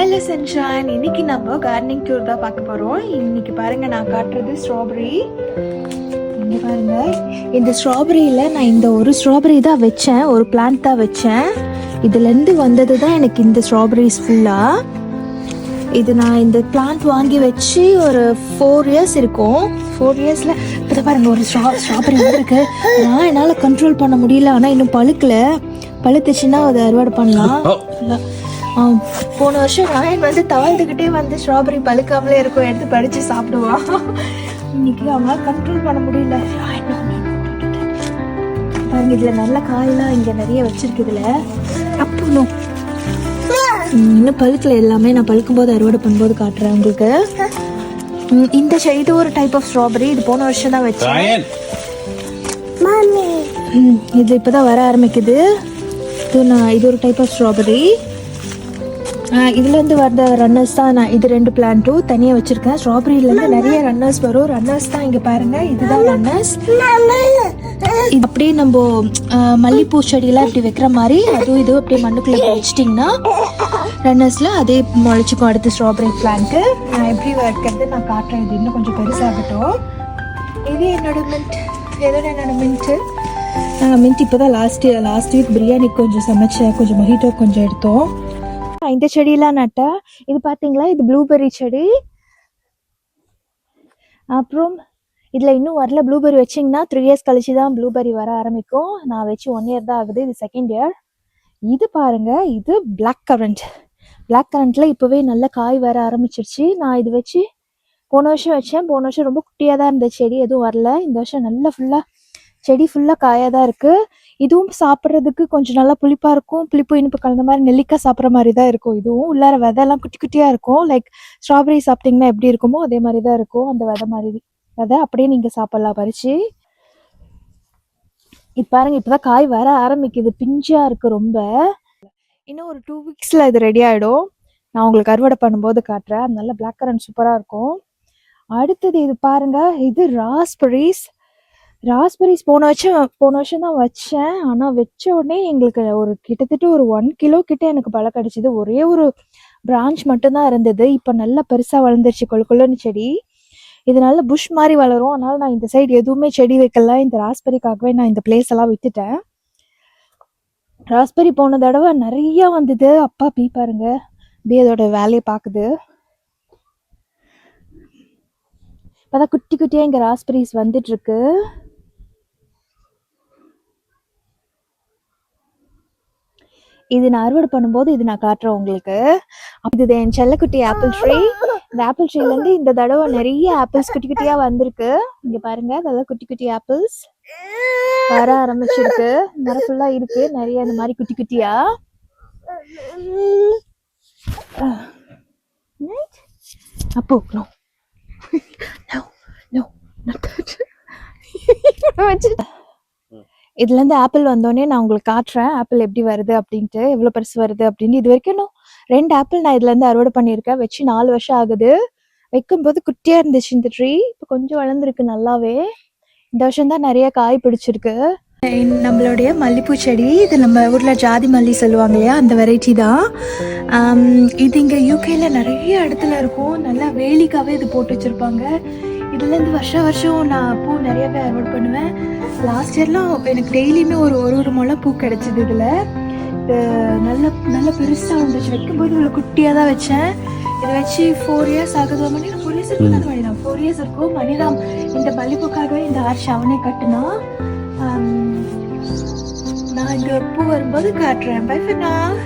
Hello sunshine, இன்னைக்கு நம்ம gardening tour தான் பார்க்க போகிறோம். இன்னைக்கு பாருங்க, நான் காட்டுறது ஸ்ட்ராபெரி. இங்கே பாருங்க, இந்த ஸ்ட்ராபெரியில் நான் இந்த ஒரு ஸ்ட்ராபெரி தான் வச்சேன், ஒரு பிளான்ட் தான் வச்சேன். இதுலேருந்து வந்தது தான் எனக்கு இந்த ஸ்ட்ராபெரிஸ் ஃபுல்லாக. இது நான் இந்த பிளான்ட் வாங்கி வச்சு ஒரு 4 இயர்ஸ் இருக்கும். 4 இயர்ஸில் இப்போ பாருங்க ஒரு ஸ்ட்ராபெரி வந்துருக்கு. நான் என்னால் கண்ட்ரோல் பண்ண முடியல, ஆனால் இன்னும் பழுத்துச்சுன்னா அதை அறுவடை பண்ணலாம். போன வருஷம் ராயன் வந்து தவழ்ந்துக்கிட்டே வந்து ஸ்ட்ராபெரி பழுக்காமலே இருக்கும், எடுத்து படித்து சாப்பிடுவான். இன்னைக்கு அவங்களால கண்ட்ரோல் பண்ண முடியல. பாருங்க, இதில் நல்ல காயெல்லாம் இங்கே நிறைய வச்சிருக்கு. இதில் அப்போ இன்னும் பழுக்கல, எல்லாமே நான் பழுக்கும் போது அறுவடை பண்ணும்போது காட்டுறேன் உங்களுக்கு. இந்த இது ஒரு டைப் ஆஃப் ஸ்ட்ராபெரி. இது போன வருஷம் தான் வச்சேன். இது இப்போதான் வர ஆரம்பிக்குது. இது ஒரு டைப் ஆஃப் ஸ்ட்ராபெரி. இதுலேருந்து வர ரன்னர்ஸ் தான் நான் இது 2 பிளான்ட்டும் தனியாக வச்சுருக்கேன். ஸ்ட்ராபெரியிலேருந்து நிறைய ரன்னர்ஸ் வரும். ரன்னர்ஸ் தான் இங்கே பாருங்கள், இதுதான் ரன்னர்ஸ். இது அப்படியே நம்ம மல்லிப்பூ செடியெல்லாம் இப்படி வைக்கிற மாதிரி அதுவும் இதுவும் அப்படியே மண்ணுக்குள்ளே வச்சிட்டிங்கன்னா ரன்னர்ஸில் அதே முளைச்சிக்கும் அடுத்த ஸ்ட்ராபெரி பிளான்ட்டு. நான் எப்படி வைக்கிறது நான் காட்டுறேன். இது இன்னும் கொஞ்சம் பெருசாகட்டும். இது என்னோட மின்ட்டு. மின்ட் இப்போ தான் லாஸ்ட் வீக் பிரியாணிக்கு கொஞ்சம் சமைச்சேன், கொஞ்சம் மொஹிட்டோ கொஞ்சம் எடுத்தோம். இந்த செடியெல்லாம் நட்டேன். இது பார்த்தீங்களா, இது ப்ளூபெர்ரி செடி. அப்புறம் இதில் இன்னும் வரல. ப்ளூபெர்ரி வச்சிங்கன்னா 3 இயர்ஸ் கழிச்சு தான் ப்ளூபெர்ரி வர ஆரம்பிக்கும். நான் வச்சு 1 இயர் தான் ஆகுது, இது 2nd இயர். இது பாருங்க, இது பிளாக் கரண்ட்டில் இப்போவே நல்ல காய் வர ஆரம்பிச்சிருச்சு. நான் இது வச்சு போன வருஷம் வச்சேன். போன வருஷம் ரொம்ப குட்டியாக தான் இருந்த செடி, எதுவும் வரல. இந்த வருஷம் நல்லா செடி ஃபுல்லாக காயாக தான் இருக்குது. இதுவும் சாப்பிட்றதுக்கு கொஞ்சம் நல்லா புளிப்பாக இருக்கும். புளிப்பு இனிப்பு கலந்த மாதிரி நெல்லிக்காய் சாப்பிட்ற மாதிரி தான் இருக்கும். இதுவும் உள்ளார விதைலாம் குட்டி குட்டியாக இருக்கும். லைக் ஸ்ட்ராபெரி சாப்பிட்டிங்கன்னா எப்படி இருக்குமோ அதே மாதிரி தான் இருக்கும். அந்த விதை அப்படியே நீங்கள் சாப்பிட்லாம் பறித்து. இப்போ பாருங்க, இப்போ தான் காய் வர ஆரம்பிக்குது, பிஞ்சாக இருக்குது ரொம்ப. இன்னும் ஒரு 2 வீக்ஸில் இது ரெடி ஆகிடும். நான் உங்களுக்கு அறுவடை பண்ணும்போது காட்டுறேன். அது நல்ல பிளாக் கரண்ட் சூப்பராக இருக்கும். அடுத்தது இது பாருங்க, இது ராஸ்பெரிஸ் போன வருஷம் தான் வச்சேன். ஆனால் வச்ச உடனே எங்களுக்கு கிட்டத்தட்ட ஒரு 1 கிலோ கிட்ட எனக்கு பழம் கிடச்சிது. ஒரே ஒரு பிரான்ச் மட்டும்தான் இருந்தது. இப்போ நல்லா பெருசாக வளர்ந்துருச்சு, கொள்ளுன்னு செடி. இது நல்ல புஷ் மாதிரி வளரும். அதனால நான் இந்த சைடு எதுவுமே செடி வைக்கல. இந்த ராஸ்பெரிக்காகவே நான் இந்த பிளேஸ் எல்லாம் விட்டுட்டேன். ராஸ்பெரி போன தடவை நிறைய வந்தது. அப்பா பாருங்க, அதோட வேலையை பார்க்குது. இப்போதான் குட்டி குட்டியாக இங்கே ராஸ்பெரிஸ் வந்துட்டு இருக்கு. இது நான் அறுவடை பண்ணும்போது இது நான் காட்டுறேன் உங்களுக்கு. இது என் செல்லக்குட்டி ஆப்பிள் ட்ரீ. இந்த ஆப்பிள் ட்ரீலேருந்து இந்த தடவை நிறைய ஆப்பிள்ஸ் குட்டி குட்டியாக வந்திருக்கு. இங்கே பாருங்க, அதெல்லாம் குட்டி குட்டி ஆப்பிள்ஸ் வர ஆரம்பிச்சிருக்கு. மரம் ஃபுல்லாக இருக்கு நிறைய இந்த மாதிரி குட்டி குட்டியா. அப்போ இதுலேருந்து ஆப்பிள் வந்தோடனே நான் உங்களுக்கு காட்டுறேன் ஆப்பிள் எப்படி வருது அப்படின்ட்டு, எவ்வளோ பெருசு வருது அப்படின்னு. இது வரைக்கும் 2 ஆப்பிள் நான் இதுலேருந்து அறுவடை பண்ணியிருக்கேன். வச்சு 4 வருஷம் ஆகுது. வைக்கும்போது குட்டியாக இருந்துச்சு இந்த ட்ரீ. இப்போ கொஞ்சம் வளர்ந்துருக்கு நல்லாவே. இந்த வருஷம் தான் நிறைய காய் பிடிச்சிருக்கு. நம்மளுடைய மல்லிப்பூ செடி, இது நம்ம ஊரில் ஜாதி மல்லி சொல்லுவாங்க இல்லையா, அந்த வெரைட்டி தான். இது இங்கே யூகேல நிறைய இடத்துல இருக்கும். நல்லா வேலிக்காவே இது போட்டு வச்சுருப்பாங்க. இதுலேருந்து வருஷம் நான் பூ நிறையவே அறுவடை பண்ணுவேன். லாஸ்ட் இயர்லாம் எனக்கு டெய்லியுமே ஒரு முளை பூ கிடச்சிது. இதில் நல்ல பெருசாக வந்துச்சு. வைக்கும்போது இவ்வளோ குட்டியாக தான் வச்சேன். இதை வச்சு 4 இயர்ஸ் ஆகுது. மணிதான் 4 இயர்ஸ் இருக்கும். தான் மணிதான் 4 இயர்ஸ் இருக்கும். மணிதான் இந்த மல்லிப்பூக்காகவே இந்த ஆர்ஷ் அவனே கட்டுனா. நான் இந்த பூ வரும்போது காட்டுறேன். Bye for now.